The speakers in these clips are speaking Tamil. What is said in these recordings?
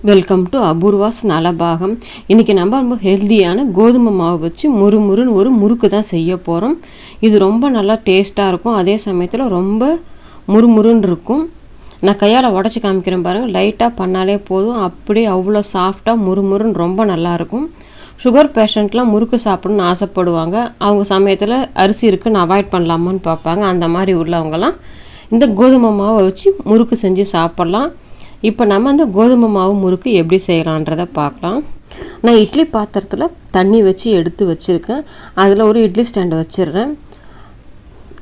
Welcome to Apoorva's Nalabagam. இன்றைக்கி நம்ம ரொம்ப ஹெல்த்தியான கோதுமை மாவு வச்சு முறுமுறுன்னு ஒரு முறுக்கு தான் செய்ய போகிறோம். இது ரொம்ப நல்லா டேஸ்ட்டாக இருக்கும், அதே சமயத்தில் ரொம்ப முறுமுறுன்னு இருக்கும். நான் கையால் உடச்சி காமிக்கிறேன் பாருங்கள், லைட்டாக பண்ணாலே போதும், அப்படியே அவ்வளோ சாஃப்டாக முறுமுறுன்னு ரொம்ப நல்லாயிருக்கும். சுகர் பேஷண்ட்லாம் முறுக்கு சாப்பிடணுன்னு ஆசைப்படுவாங்க. அவங்க சமயத்தில் அரிசி இருக்குன்னு அவாய்ட் பண்ணலாமான்னு பார்ப்பாங்க. அந்த மாதிரி உள்ளவங்கலாம் இந்த கோதுமை மாவை வச்சு முறுக்கு செஞ்சு சாப்பிட்லாம். இப்போ நம்ம அந்த கோதுமை மாவு முறுக்கு எப்படி செய்யலான்றதை பார்க்கலாம். நான் இட்லி பாத்திரத்தில் தண்ணி வச்சு எடுத்து வச்சுருக்கேன். அதில் ஒரு இட்லி ஸ்டாண்டு வச்சிடுறேன்.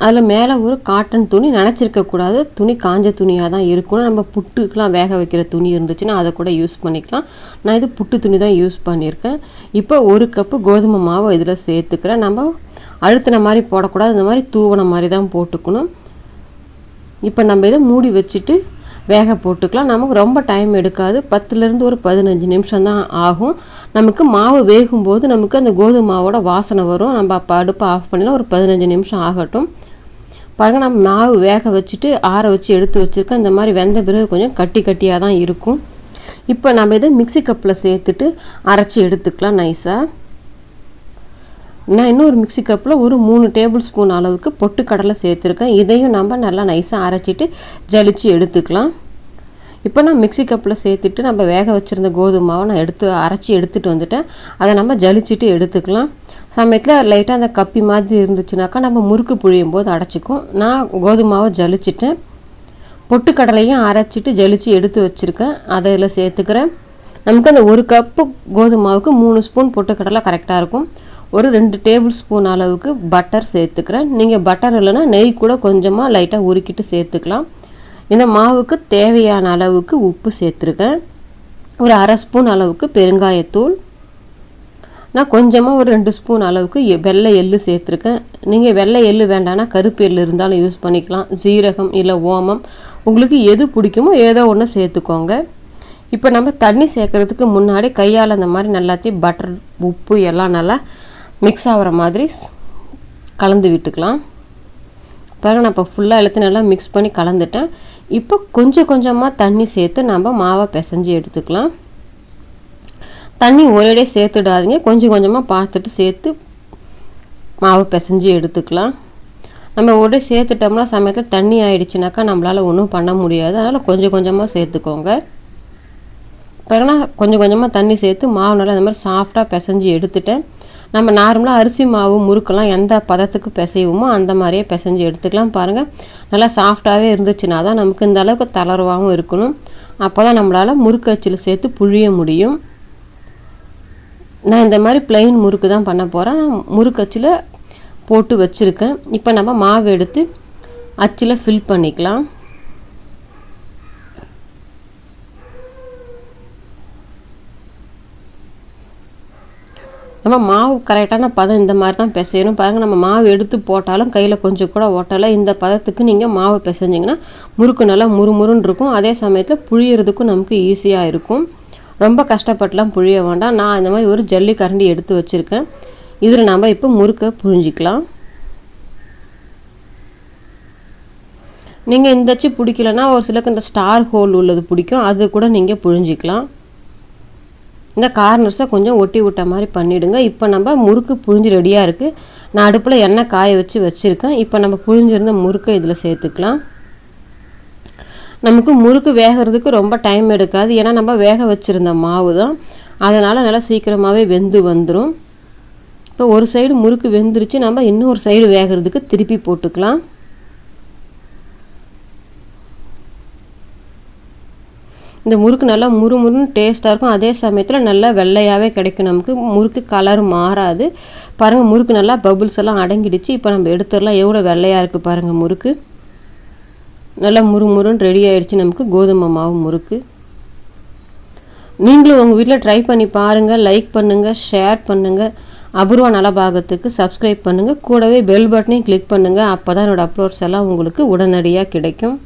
அதில் மேலே ஒரு காட்டன் துணி, நினச்சிருக்கக்கூடாது, துணி காஞ்ச துணியாக தான் இருக்கணும். நம்ம புட்டுக்கெலாம் வேக வைக்கிற துணி இருந்துச்சுன்னா அதை கூட யூஸ் பண்ணிக்கலாம். நான் இது புட்டு துணி தான் யூஸ் பண்ணியிருக்கேன். இப்போ ஒரு கப்பு கோதுமை மாவு இதில் சேர்த்துக்கிறேன். நம்ம அழுத்தின மாதிரி போடக்கூடாது, இந்த மாதிரி தூவன மாதிரி தான் போட்டுக்கணும். இப்போ நம்ம இதை மூடி வச்சுட்டு வேக போட்டுக்கலாம். நமக்கு ரொம்ப டைம் எடுக்காது, 10லேருந்து ஒரு 15 நிமிஷம் தான் ஆகும். நமக்கு மாவு வேகும்போது நமக்கு அந்த கோதுமை மாவோட வாசனை வரும். நம்ம அப்போ அடுப்பை ஆஃப் பண்ணிடலாம். ஒரு 15 நிமிஷம் ஆகட்டும். பாருங்கள், நம்ம மாவு வேக வச்சுட்டு ஆற வச்சு எடுத்து வச்சுருக்கேன். இந்த மாதிரி வெந்த பிறகு கொஞ்சம் கட்டி கட்டியாக தான் இருக்கும். இப்போ நம்ம இதை மிக்சி கப்பில் சேர்த்துட்டு அரைச்சி எடுத்துக்கலாம் நைஸாக. நான் இன்னும் ஒரு மிக்சி கப்பில் ஒரு 3 டேபிள் ஸ்பூன் அளவுக்கு பொட்டுக்கடலை சேர்த்துருக்கேன். இதையும் நம்ம நல்லா நைஸாக அரைச்சிட்டு ஜலிச்சு எடுத்துக்கலாம். இப்போ நான் மிக்சி கப்பில் சேர்த்துட்டு நம்ம வேக வச்சுருந்த கோதுமை மாவை நான் அரைச்சி எடுத்துகிட்டு வந்துட்டேன். அதை நம்ம ஜலிச்சுட்டு எடுத்துக்கலாம். சமயத்தில் லைட்டாக அந்த கப்பி மாதிரி இருந்துச்சுனாக்கா நம்ம முறுக்கு புழியும் போது அடைச்சிக்கும். நான் கோதுமை மாவை ஜலிச்சிட்டேன். பொட்டுக்கடலையும் அரைச்சிட்டு ஜலிச்சு எடுத்து வச்சுருக்கேன். அதை இதில் சேர்த்துக்கிறேன். நமக்கு அந்த ஒரு கப்பு கோதுமை மாவுக்கு 3 ஸ்பூன் பொட்டுக்கடலை கரெக்டாக இருக்கும். ஒரு 2 டேபிள் ஸ்பூன் அளவுக்கு பட்டர் சேர்த்துக்கிறேன். நீங்கள் பட்டர் இல்லைன்னா நெய் கூட கொஞ்சமாக லைட்டாக உருக்கிட்டு சேர்த்துக்கலாம். இந்த மாவுக்கு தேவையான அளவுக்கு உப்பு சேர்த்துருக்கேன். ஒரு அரை ஸ்பூன் அளவுக்கு பெருங்காயத்தூள். நான் கொஞ்சமாக ஒரு 2 ஸ்பூன் அளவுக்கு வெள்ளை எள்ளு சேர்த்துருக்கேன். நீங்கள் வெள்ளை எள்ளு வேண்டாம்னா கருப்பு எள்ளு இருந்தாலும் யூஸ் பண்ணிக்கலாம். ஜீரகம் இல்லை ஓமம், உங்களுக்கு எது பிடிக்குமோ ஏதோ ஒன்று சேர்த்துக்கோங்க. இப்போ நம்ம தண்ணி சேர்க்குறதுக்கு முன்னாடி கையால் அந்த மாதிரி நல்லாத்தையும் பட்டர் உப்பு எல்லாம் நல்லா மிக்ஸ் ஆகிற மாதிரி கலந்து விட்டுக்கலாம். பாருங்கள், நான் இப்போ ஃபுல்லாக எல்லாத்தையும் நல்லா மிக்ஸ் பண்ணி கலந்துட்டேன். இப்போ கொஞ்சம் கொஞ்சமாக தண்ணி சேர்த்து நம்ம மாவை பிசைஞ்சு எடுத்துக்கலாம். தண்ணி ஒரேடியே சேர்த்துடாதீங்க, கொஞ்சம் கொஞ்சமாக பார்த்துட்டு சேர்த்து மாவை பிசைஞ்சு எடுத்துக்கலாம். நம்ம ஒரே சேர்த்துட்டோம்னா சமயத்தில் தண்ணி ஆகிடுச்சுனாக்கா நம்மளால் ஒன்றும் பண்ண முடியாது. அதனால் கொஞ்சம் கொஞ்சமாக சேர்த்துக்கோங்க. பிறகு நான் கொஞ்சம் கொஞ்சமாக தண்ணி சேர்த்து மாவு நல்லா இந்த மாதிரி சாஃப்டாக பிசைஞ்சு எடுத்துட்டேன். நம்ம நார்மலாக அரிசி மாவு முறுக்கெல்லாம் எந்த பதத்துக்கு பிசைவோமோ அந்த மாதிரியே பிசைஞ்சு எடுத்துக்கலாம். பாருங்கள், நல்லா சாஃப்டாகவே இருந்துச்சுன்னா தான் நமக்கு இந்த அளவுக்கு தளர்வாகவும் இருக்கணும். அப்போ தான் நம்மளால் முறுக்கு அச்சில் சேர்த்து புழிய முடியும். நான் இந்த மாதிரி பிளெயின் முறுக்கு தான் பண்ண போகிறேன். நான் முறுக்கு அச்சில் போட்டு வச்சுருக்கேன். இப்போ நம்ம மாவு எடுத்து அச்சில் ஃபில் பண்ணிக்கலாம். நம்ம மாவு கரெக்டான பதம் இந்த மாதிரி தான் பிசையணும். பாருங்கள், நம்ம மாவு எடுத்து போட்டாலும் கையில் கொஞ்சம் கூட ஓட்டலை. இந்த பதத்துக்கு நீங்கள் மாவு பிசைஞ்சிங்கன்னா முறுக்கு நல்லா முறுமுறுன்னு இருக்கும். அதே சமயத்தில் புழியறதுக்கும் நமக்கு ஈஸியாக இருக்கும். ரொம்ப கஷ்டப்பட்டுலாம் புழிய வேண்டாம். நான் இந்த மாதிரி ஒரு ஜல்லி கரண்டி எடுத்து வச்சுருக்கேன். இதில் நம்ம இப்போ முறுக்கை புழிஞ்சிக்கலாம். நீங்கள் இந்த அச்சு பிடிக்கலன்னா ஒரு சிலருக்கு இந்த ஸ்டார் ஹோல் உள்ளது பிடிக்கும், அது கூட நீங்கள் புழிஞ்சிக்கலாம். இந்த கார்னர்ஸை கொஞ்சம் ஒட்டி விட்ட மாதிரி பண்ணிவிடுங்க. இப்போ நம்ம முறுக்கு புழிஞ்சு ரெடியாக இருக்குது. நான் அடுப்பில் எண்ணெய் காய வச்சுருக்கேன். இப்போ நம்ம புழிஞ்சிருந்த முறுக்கை இதில் சேர்த்துக்கலாம். நமக்கு முறுக்கு வேகிறதுக்கு ரொம்ப டைம் எடுக்காது, ஏன்னா நம்ம வேக வச்சுருந்த மாவு தான், அதனால் நல்லா சீக்கிரமாகவே வெந்து வந்துடும். இப்போ ஒரு சைடு முறுக்கு வெந்துருச்சு, நம்ம இன்னொரு சைடு வேகிறதுக்கு திருப்பி போட்டுக்கலாம். இந்த முறுக்கு நல்லா முறுமுறுன்னு டேஸ்ட்டாக இருக்கும். அதே சமயத்தில் நல்லா வெள்ளையாகவே கிடைக்கும். நமக்கு முறுக்கு கலர் மாறாது. பாருங்கள், முறுக்கு நல்லா பபுள்ஸ் எல்லாம் அடங்கிடுச்சு. இப்போ நம்ம எடுத்துடலாம். எவ்வளோ வெள்ளையாக இருக்குது பாருங்கள். முறுக்கு நல்லா முறுமுறுன்னு ரெடி ஆகிடுச்சு நமக்கு கோதுமை மாவு முறுக்கு. நீங்களும் உங்கள் வீட்டில் ட்ரை பண்ணி பாருங்கள். லைக் பண்ணுங்கள், ஷேர் பண்ணுங்கள். அபூர்வா நலபாகத்துக்கு சப்ஸ்கிரைப் பண்ணுங்கள். கூடவே பெல் பட்டனையும் கிளிக் பண்ணுங்கள். அப்போ தான் என்னோடய அப்லோட்ஸ் எல்லாம் உங்களுக்கு உடனடியாக கிடைக்கும்.